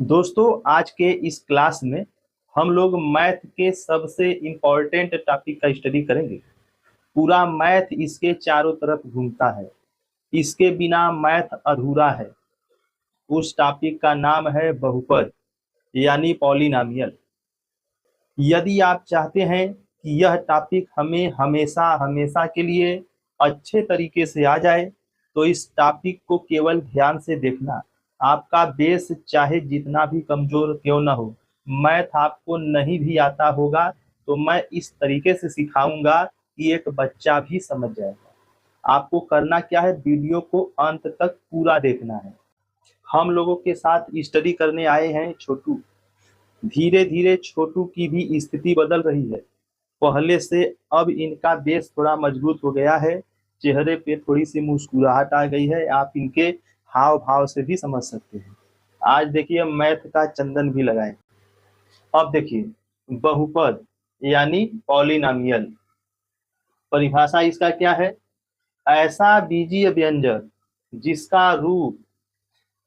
दोस्तों, आज के इस क्लास में हम लोग मैथ के सबसे इम्पोर्टेंट टॉपिक का स्टडी करेंगे। पूरा मैथ इसके चारों तरफ घूमता है। इसके बिना मैथ अधूरा है। उस टॉपिक का नाम है बहुपद यानी पॉलिनॉमियल। यदि आप चाहते हैं कि यह टॉपिक हमें हमेशा हमेशा के लिए अच्छे तरीके से आ जाए, तो इस टॉपिक को केवल ध्यान से देखना। आपका बेस चाहे जितना भी कमजोर क्यों ना हो, मैथ आपको नहीं भी आता होगा तो मैं इस तरीके से सिखाऊंगा कि एक बच्चा भी समझ जाएगा। आपको करना क्या है, वीडियो को अंत तक पूरा देखना है। हम लोगों के साथ स्टडी करने आए हैं छोटू। धीरे धीरे छोटू की भी स्थिति बदल रही है। पहले से अब इनका बेस थोड़ा मजबूत हो गया है। चेहरे पे थोड़ी सी मुस्कुराहट आ गई है। आप इनके हाव भाव से भी समझ सकते हैं। आज देखिए मैथ का चंदन भी लगाए। अब देखिए बहुपद यानी पॉलिनॉमियल। परिभाषा इसका क्या है? ऐसा बीजीय व्यंजक जिसका रूप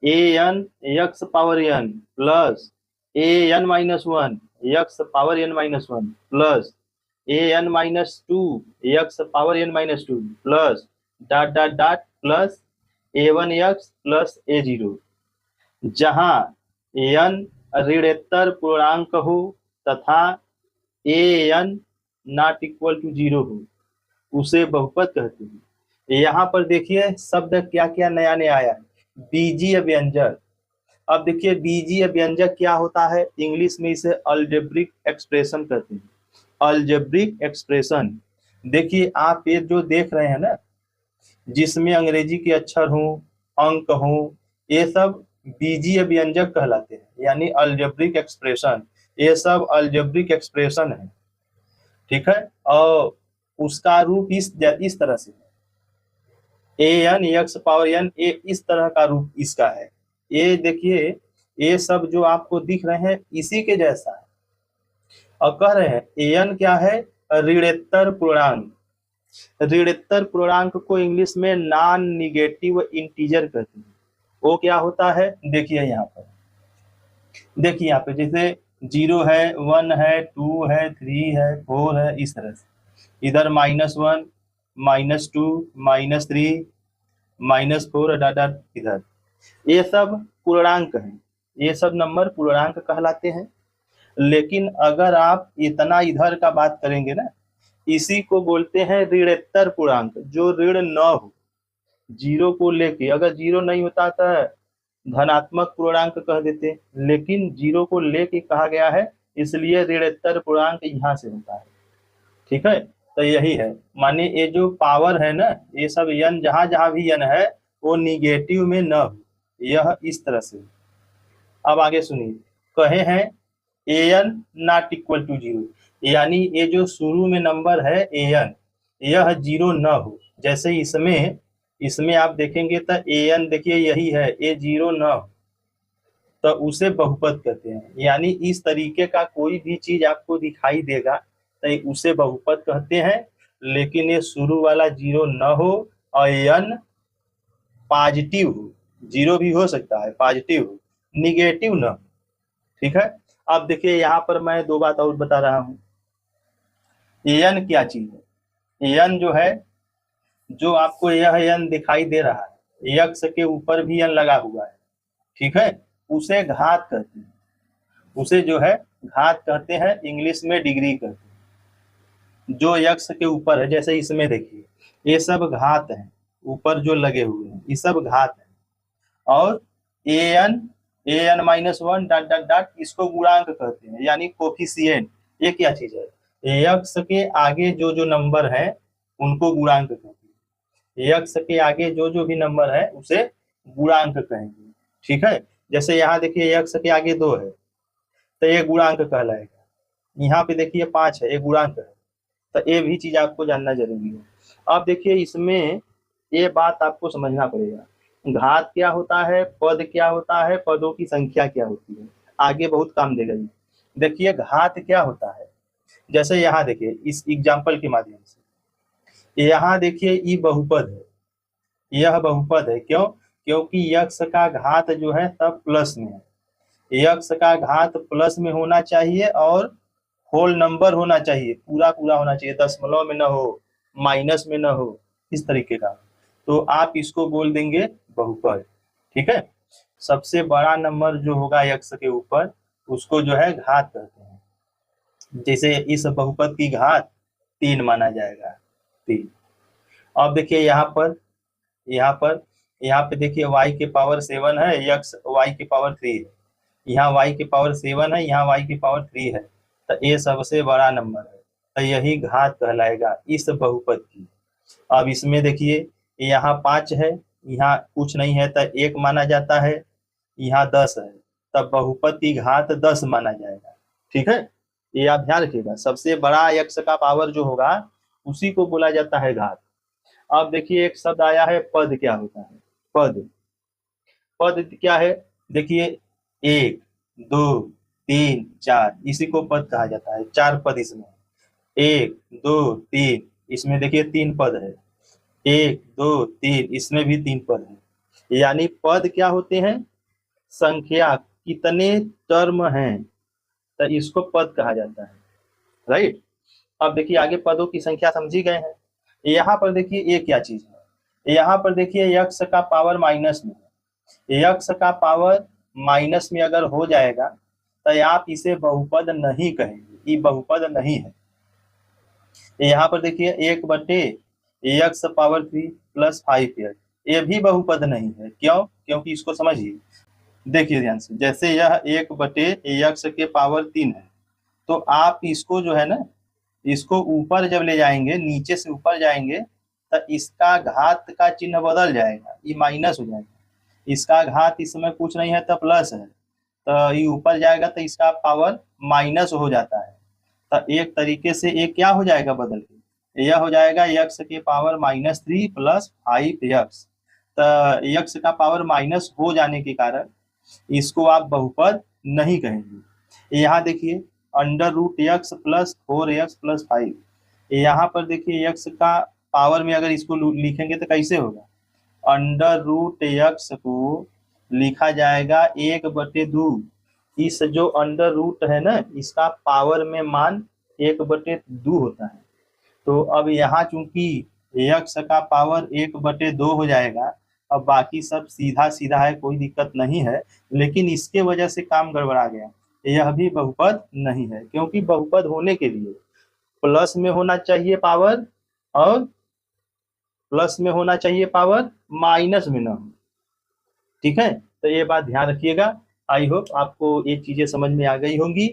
a n x power n plus a n minus one x power n minus one plus a n minus two x power n minus two plus dot dot dot plus a one x plus a zero, जहाँ n ऋणोत्तर पूर्णांक हो तथा a n not equal to zero हो, उसे बहुपद कहते हैं। यहाँ पर देखिए शब्द क्या क्या नया नया आया है। बीजीय व्यंजक। अब देखिए बीजीय व्यंजक क्या होता है, इंग्लिश में इसे अलजेब्रिक एक्सप्रेशन कहते हैं। Algebraic expression. देखिए आप ये जो देख रहे हैं ना, जिसमें अंग्रेजी के अक्षर हो, अंक हो, ये सब बीजीय व्यंजक कहलाते हैं, यानी अलजेब्रिक एक्सप्रेशन। ये सब अलजेब्रिक एक्सप्रेशन है, ठीक है। और उसका रूप इस तरह से ए एन एक्स पावर एन, ए इस तरह का रूप इसका है। ये देखिए ये सब जो आपको दिख रहे हैं इसी के जैसा है। और कह रहे हैं ए एन क्या है? ऋणोत्तर पूर्णांक। ऋणोत्तर पूर्णांक को इंग्लिश में नॉन निगेटिव इंटीजर कहते हैं। वो क्या होता है, देखिए यहाँ पर। देखिए यहाँ पे जैसे जीरो है, वन है, टू है, थ्री है, फोर है, इस तरह से। इधर minus one, minus two, minus three, minus four, dot dot इधर। ये सब पूर्णांक हैं। ये सब नंबर पूर्णांक कहलाते हैं। लेकिन अगर आप इतना इधर का बात करेंगे ना, इसी को बोलते हैं ऋणोत्तर पूर्णांक, जो ऋण न हो। जीरो को लेके, अगर जीरो नहीं होता तो धनात्मक पूर्णांक कह देते, लेकिन जीरो को लेके कहा गया है, इसलिए ऋणोत्तर पूर्णांक यहाँ से होता है, ठीक है। तो यही है, माने ये जो पावर है ना, ये सब यन जहां जहां भी यन है वो निगेटिव में न हो, यह इस तरह से। अब आगे सुनिए, कहे हैं a n not equal to zero, यानी ये जो शुरू में नंबर है ए एन, यह जीरो न हो। जैसे इसमें इसमें आप देखेंगे तो ए एन देखिए यही है, ए जीरो न हो, तो उसे बहुपद कहते हैं। यानी इस तरीके का कोई भी चीज आपको दिखाई देगा तो उसे बहुपद कहते हैं। लेकिन ये शुरू वाला जीरो न हो और एन पॉजिटिव हो, जीरो भी हो सकता है, पॉजिटिव हो, निगेटिव न हो, ठीक है। अब देखिए यहाँ पर मैं दो बात और बता रहा हूँ। एन क्या चीज है? एन जो है, जो आपको यह एन दिखाई दे रहा है, यक्स के ऊपर भी एन लगा हुआ है, ठीक है, उसे घात कहते हैं। उसे जो है घात कहते हैं, इंग्लिश में डिग्री कहते हैं। जो यक्स के ऊपर है, जैसे इसमें देखिए ये सब घात है, ऊपर जो लगे हुए हैं ये सब घात है। और a n minus one dot dot dot, इसको गुणांक कहते हैं, यानी कोफिशिएंट। ये क्या चीज है? यक्स के आगे जो जो नंबर है उनको गुणांक कहते हैं। यक्स के आगे जो जो भी नंबर है उसे गुणांक कहेंगे, ठीक है। जैसे यहाँ देखिए यक्स के आगे दो है तो ये गुणांक कहलाएगा। यहाँ पे देखिए पांच है, ये गुणांक है। तो ये भी चीज आपको जानना जरूरी है। अब देखिए इसमें ये बात आपको समझना पड़ेगा, घात क्या होता है, पद क्या होता है, पदों की संख्या क्या होती है, आगे बहुत काम देगा ये। देखिए घात क्या होता है, जैसे यहाँ देखिए इस एग्जाम्पल के माध्यम से, यहाँ देखिए ये बहुपद है, यह बहुपद है। क्यों? क्योंकि यक्स का घात जो है सब प्लस में है। यक्स का घात प्लस में होना चाहिए और होल नंबर होना चाहिए, पूरा पूरा होना चाहिए, दशमलव में न हो, माइनस में न हो, इस तरीके का। तो आप इसको बोल देंगे बहुपद। ठीक है, सबसे बड़ा नंबर जो होगा यक्स के ऊपर उसको जो है घात कहते हैं। जैसे इस बहुपद की घात 3 माना जाएगा, 3। अब देखिए यहाँ पे देखिए y के पावर 7 है, यक्स y के पावर 3 है, यहाँ y के पावर 7 है, यहाँ y के पावर 3 है, तो ये सबसे बड़ा नंबर है, तो यही घात कहलाएगा इस बहुपद की। अब इसमें देखिए यहाँ 5 है, यहाँ कुछ नहीं है तो 1 माना जाता है, यहाँ 10 है, तब बहुपद की घात 10 माना जाएगा। ठीक है, ये आप ध्यान रखिएगा, सबसे बड़ा यक्स का पावर जो होगा उसी को बोला जाता है घात। अब देखिए एक शब्द आया है पद, क्या होता है पद? पद क्या है? देखिए 1 2 3 4, इसी को पद कहा जाता है। 4 पद इसमें, 1 2 3, इसमें देखिए 3 पद है, 1 2 3, इसमें भी 3 पद है। यानी पद क्या होते हैं? संख्या, कितने टर्म हैं, तो इसको पद कहा जाता है। राइट, अब देखिए आगे पदों की संख्या समझी गए हैं। यहाँ पर देखिए ये क्या चीज है, यहाँ पर देखिए यक्स का पावर माइनस में है, यक्स का पावर माइनस में अगर हो जाएगा तो आप इसे बहुपद नहीं कहेंगे, ये बहुपद नहीं है। यहाँ पर देखिए 1/x पावर 3 प्लस 5x, ये भी बहुपद नहीं है। क्यों? क्योंकि इसको समझिए, देखिए ध्यान से, जैसे यह 1/x के पावर 3 है, तो आप इसको जो है ना, इसको ऊपर जब ले जाएंगे, नीचे से ऊपर जाएंगे, तो इसका घात का चिन्ह बदल जाएगा, ये माइनस हो जाएगा। इसका घात इसमें कुछ नहीं है तो प्लस है, तो ये ऊपर जाएगा तो इसका पावर माइनस हो जाता है। तो एक तरीके से ये क्या हो जाएगा बदल के, यह हो जाएगा x के पावर -3 प्लस 5x। तो x का पावर माइनस हो जाने के कारण इसको आप बहुपद नहीं कहेंगे। यहाँ देखिए √x प्लस 4x प्लस 5, यहाँ पर देखिए x का पावर में अगर इसको लिखेंगे तो कैसे होगा? √x को लिखा जाएगा 1/2, इस जो अंडर रूट है ना, इसका पावर में मान 1/2 होता है। तो अब यहाँ चूंकि x का पावर 1/2 हो जाएगा, अब बाकी सब सीधा सीधा है, कोई दिक्कत नहीं है, लेकिन इसके वजह से काम गड़बड़ा गया, यह भी बहुपद नहीं है। क्योंकि बहुपद होने के लिए प्लस में होना चाहिए पावर, और प्लस में होना चाहिए पावर, माइनस में ना हो। ठीक है, तो ये बात ध्यान रखिएगा। आई होप आपको ये चीजें समझ में आ गई होंगी।